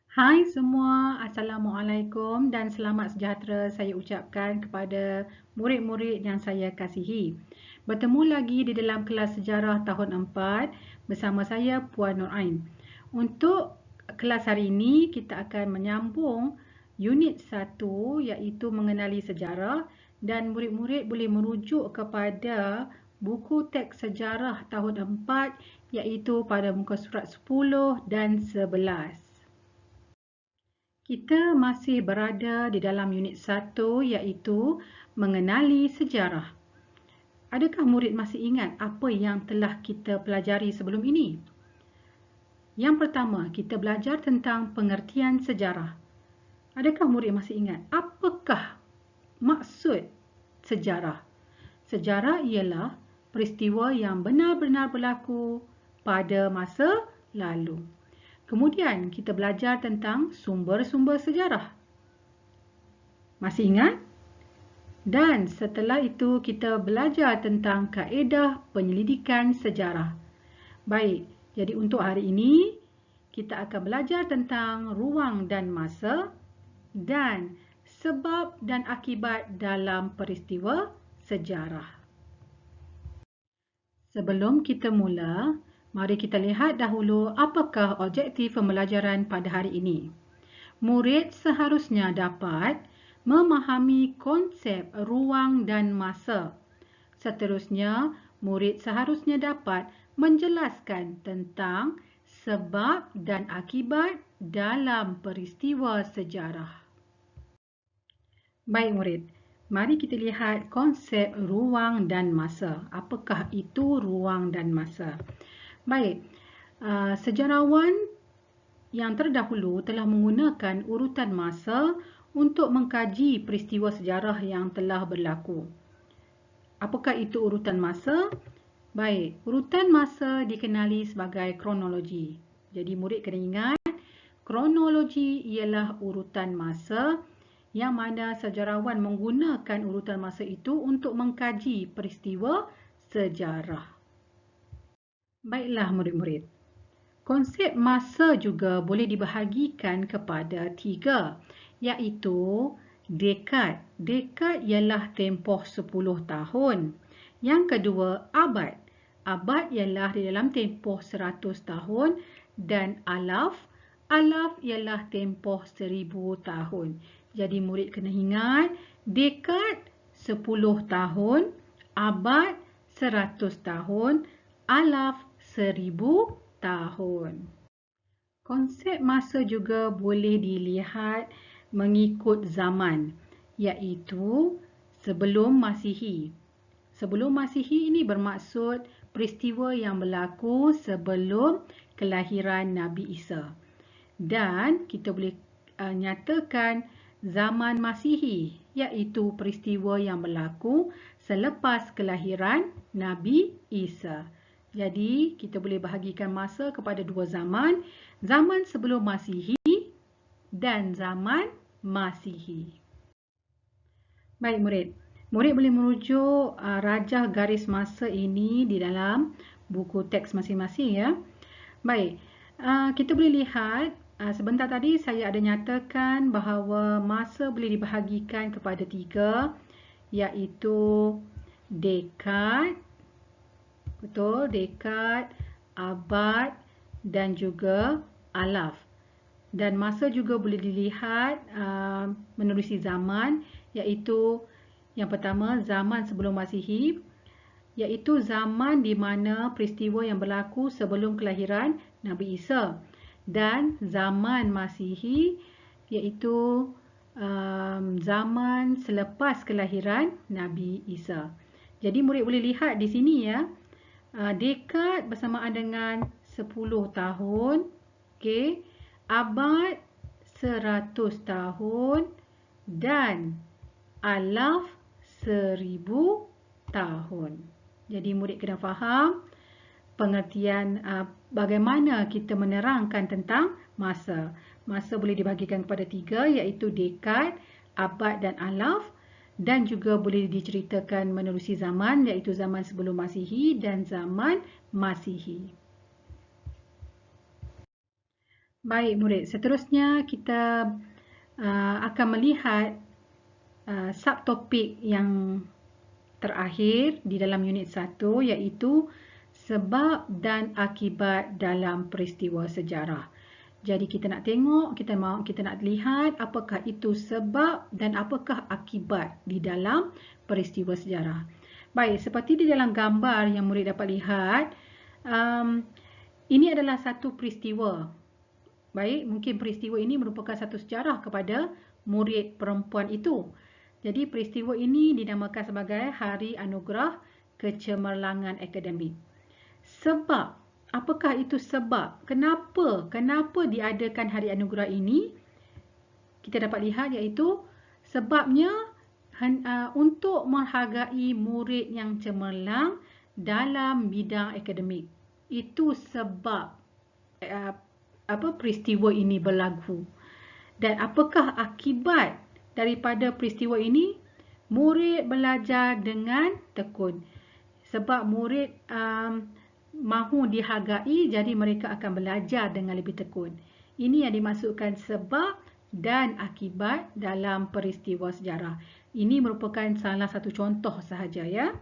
Hai semua, Assalamualaikum dan selamat sejahtera saya ucapkan kepada murid-murid yang saya kasihi. Bertemu lagi di dalam kelas sejarah tahun 4 bersama saya Puan Nur Ain. Untuk kelas hari ini kita akan menyambung unit 1 iaitu mengenali sejarah dan murid-murid boleh merujuk kepada buku teks sejarah tahun 4 iaitu pada muka surat 10 dan 11. Kita masih berada di dalam unit 1 iaitu mengenali sejarah. Adakah murid masih ingat apa yang telah kita pelajari sebelum ini? Yang pertama, kita belajar tentang pengertian sejarah. Adakah murid masih ingat apakah maksud sejarah? Sejarah ialah peristiwa yang benar-benar berlaku pada masa lalu. Kemudian kita belajar tentang sumber-sumber sejarah. Masih ingat? Dan setelah itu kita belajar tentang kaedah penyelidikan sejarah. Baik, jadi untuk hari ini kita akan belajar tentang ruang dan masa dan sebab dan akibat dalam peristiwa sejarah. Sebelum kita mula, mari kita lihat dahulu apakah objektif pembelajaran pada hari ini. Murid seharusnya dapat memahami konsep ruang dan masa. Seterusnya, murid seharusnya dapat menjelaskan tentang sebab dan akibat dalam peristiwa sejarah. Baik murid, mari kita lihat konsep ruang dan masa. Apakah itu ruang dan masa? Baik, sejarawan yang terdahulu telah menggunakan urutan masa untuk mengkaji peristiwa sejarah yang telah berlaku. Apakah itu urutan masa? Baik, urutan masa dikenali sebagai kronologi. Jadi murid kena ingat, kronologi ialah urutan masa yang mana sejarawan menggunakan urutan masa itu untuk mengkaji peristiwa sejarah. Baiklah murid-murid. Konsep masa juga boleh dibahagikan kepada 3, iaitu dekad. Dekad ialah tempoh 10 tahun. Yang kedua, abad. Abad ialah di dalam tempoh 100 tahun dan alaf. Alaf ialah tempoh 1000 tahun. Jadi murid kena ingat, dekad 10 tahun, abad 100 tahun, alaf 1000 tahun. Konsep masa juga boleh dilihat mengikut zaman, iaitu sebelum Masihi. Sebelum Masihi ini bermaksud peristiwa yang berlaku sebelum kelahiran Nabi Isa. Dan kita boleh nyatakan zaman Masihi, iaitu peristiwa yang berlaku selepas kelahiran Nabi Isa. Jadi, kita boleh bahagikan masa kepada dua zaman, zaman sebelum Masihi dan zaman Masihi. Baik murid, murid boleh merujuk rajah garis masa ini di dalam buku teks masing-masing ya. Baik, kita boleh lihat sebentar tadi saya ada nyatakan bahawa masa boleh dibahagikan kepada 3, iaitu dekad, betul, dekad, abad dan juga alaf. Dan masa juga boleh dilihat menerusi zaman, iaitu yang pertama zaman sebelum Masihi, iaitu zaman di mana peristiwa yang berlaku sebelum kelahiran Nabi Isa, dan zaman Masihi iaitu zaman selepas kelahiran Nabi Isa. Jadi murid boleh lihat di sini ya, dekad bersamaan dengan 10 tahun, okey, abad 100 tahun dan alaf 1000 tahun. Jadi murid kena faham pengertian bagaimana kita menerangkan tentang masa. Masa boleh dibahagikan kepada 3, iaitu dekad, abad dan alaf, dan juga boleh diceritakan menerusi zaman, iaitu zaman sebelum Masihi dan zaman Masihi. Baik murid, seterusnya kita akan melihat subtopik yang terakhir di dalam unit 1 iaitu sebab dan akibat dalam peristiwa sejarah. Jadi kita nak tengok, kita nak lihat apakah itu sebab dan apakah akibat di dalam peristiwa sejarah. Baik, seperti di dalam gambar yang murid dapat lihat, ini adalah satu peristiwa. Baik, mungkin peristiwa ini merupakan satu sejarah kepada murid perempuan itu. Jadi peristiwa ini dinamakan sebagai Hari Anugerah Kecemerlangan Akademik. Sebab, apakah itu sebab? Kenapa diadakan Hari Anugerah ini? Kita dapat lihat iaitu sebabnya untuk menghargai murid yang cemerlang dalam bidang akademik. Itu sebab peristiwa ini berlaku. Dan apakah akibat daripada peristiwa ini? Murid belajar dengan tekun. Sebab murid mahu dihargai, jadi mereka akan belajar dengan lebih tekun. Ini yang dimaksudkan sebab dan akibat dalam peristiwa sejarah. Ini merupakan salah satu contoh sahaja ya.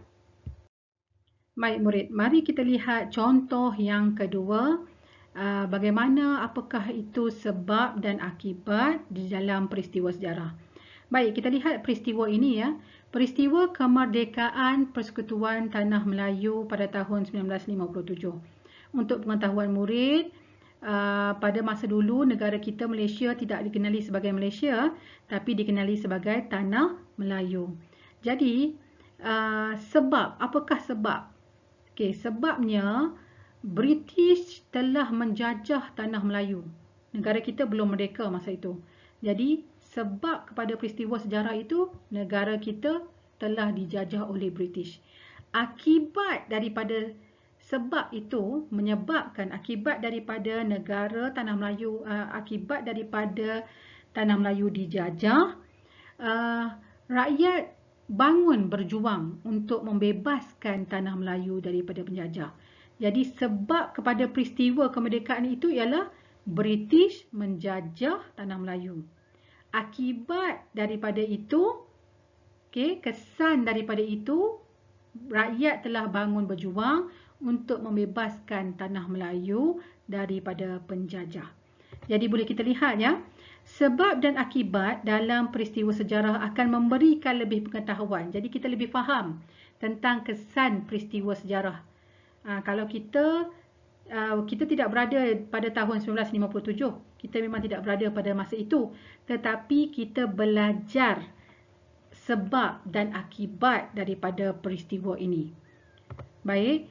Baik murid, mari kita lihat contoh yang kedua. Bagaimana apakah itu sebab dan akibat di dalam peristiwa sejarah. Baik, kita lihat peristiwa ini ya. Peristiwa kemerdekaan Persekutuan Tanah Melayu pada tahun 1957. Untuk pengetahuan murid, pada masa dulu negara kita Malaysia tidak dikenali sebagai Malaysia, tapi dikenali sebagai Tanah Melayu. Jadi, apakah sebab? Okey, sebabnya British telah menjajah Tanah Melayu. Negara kita belum merdeka masa itu. Jadi, sebab kepada peristiwa sejarah itu, negara kita telah dijajah oleh British. Akibat daripada sebab itu menyebabkan akibat daripada negara Tanah Melayu, akibat daripada Tanah Melayu dijajah, rakyat bangun berjuang untuk membebaskan Tanah Melayu daripada penjajah. Jadi sebab kepada peristiwa kemerdekaan itu ialah British menjajah Tanah Melayu. Akibat daripada itu, kesan daripada itu, rakyat telah bangun berjuang untuk membebaskan Tanah Melayu daripada penjajah. Jadi boleh kita lihat ya, sebab dan akibat dalam peristiwa sejarah akan memberikan lebih pengetahuan. Jadi kita lebih faham tentang kesan peristiwa sejarah. Kalau kita tidak berada pada tahun 1957, kita memang tidak berada pada masa itu, tetapi kita belajar sebab dan akibat daripada peristiwa ini. Baik,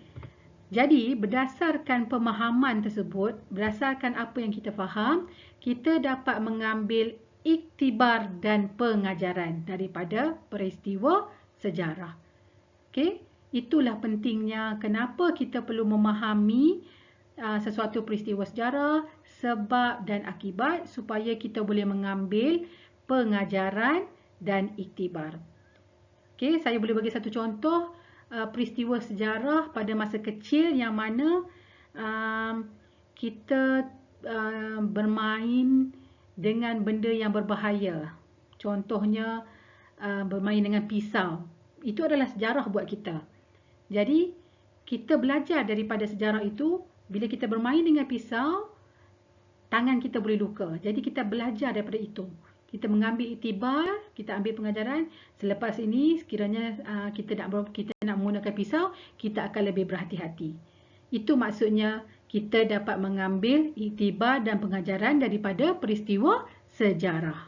jadi berdasarkan pemahaman tersebut, berdasarkan apa yang kita faham, kita dapat mengambil iktibar dan pengajaran daripada peristiwa sejarah. Okey, itulah pentingnya kenapa kita perlu memahami sesuatu peristiwa sejarah, sebab dan akibat supaya kita boleh mengambil pengajaran dan iktibar. Okey, saya boleh bagi satu contoh peristiwa sejarah pada masa kecil yang mana kita bermain dengan benda yang berbahaya. Contohnya bermain dengan pisau. Itu adalah sejarah buat kita. Jadi kita belajar daripada sejarah itu, bila kita bermain dengan pisau, tangan kita boleh luka. Jadi kita belajar daripada itu. Kita mengambil iktibar, kita ambil pengajaran. Selepas ini, sekiranya kita nak menggunakan pisau, kita akan lebih berhati-hati. Itu maksudnya kita dapat mengambil iktibar dan pengajaran daripada peristiwa sejarah.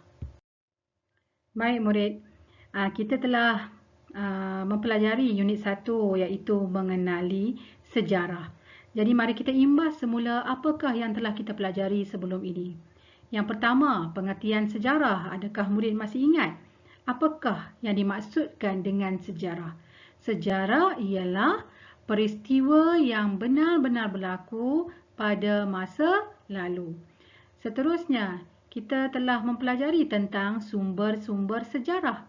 Baik murid, kita telah mempelajari unit 1 iaitu mengenali sejarah. Jadi mari kita imbas semula apakah yang telah kita pelajari sebelum ini. Yang pertama, pengertian sejarah. Adakah murid masih ingat? Apakah yang dimaksudkan dengan sejarah? Sejarah ialah peristiwa yang benar-benar berlaku pada masa lalu. Seterusnya, kita telah mempelajari tentang sumber-sumber sejarah.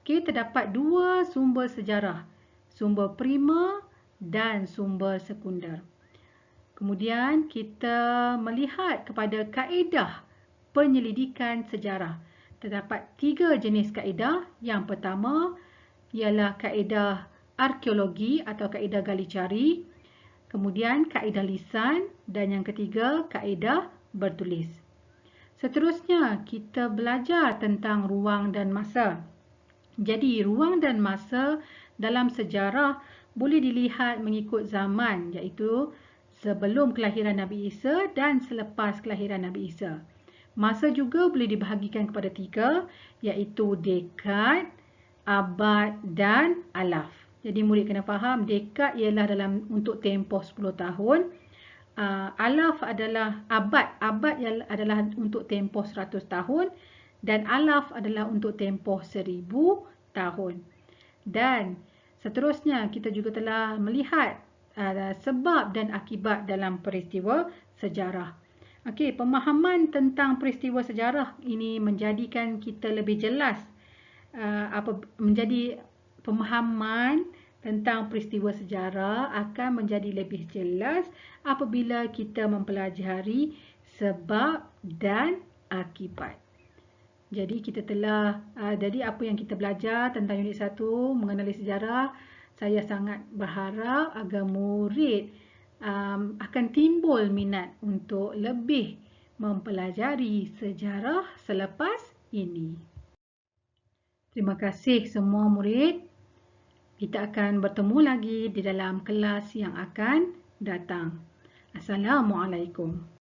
Terdapat dua sumber sejarah, sumber primer dan sumber sekunder. Kemudian kita melihat kepada kaedah penyelidikan sejarah. Terdapat 3 jenis kaedah. Yang pertama ialah kaedah arkeologi atau kaedah gali cari. Kemudian kaedah lisan dan yang ketiga kaedah bertulis. Seterusnya kita belajar tentang ruang dan masa. Jadi ruang dan masa dalam sejarah boleh dilihat mengikut zaman, iaitu sebelum kelahiran Nabi Isa dan selepas kelahiran Nabi Isa. Masa juga boleh dibahagikan kepada 3, iaitu dekad, abad dan alaf. Jadi murid kena faham, dekad ialah untuk tempoh 10 tahun. Alaf adalah abad adalah untuk tempoh 100 tahun dan alaf adalah untuk tempoh 1000 tahun. Dan seterusnya kita juga telah melihat sebab dan akibat dalam peristiwa sejarah. Okey, pemahaman tentang peristiwa sejarah ini menjadikan kita lebih jelas menjadi pemahaman tentang peristiwa sejarah akan menjadi lebih jelas apabila kita mempelajari sebab dan akibat. Jadi jadi apa yang kita belajar tentang unit 1 mengenali sejarah, saya sangat berharap agar murid akan timbul minat untuk lebih mempelajari sejarah selepas ini. Terima kasih semua murid. Kita akan bertemu lagi di dalam kelas yang akan datang. Assalamualaikum.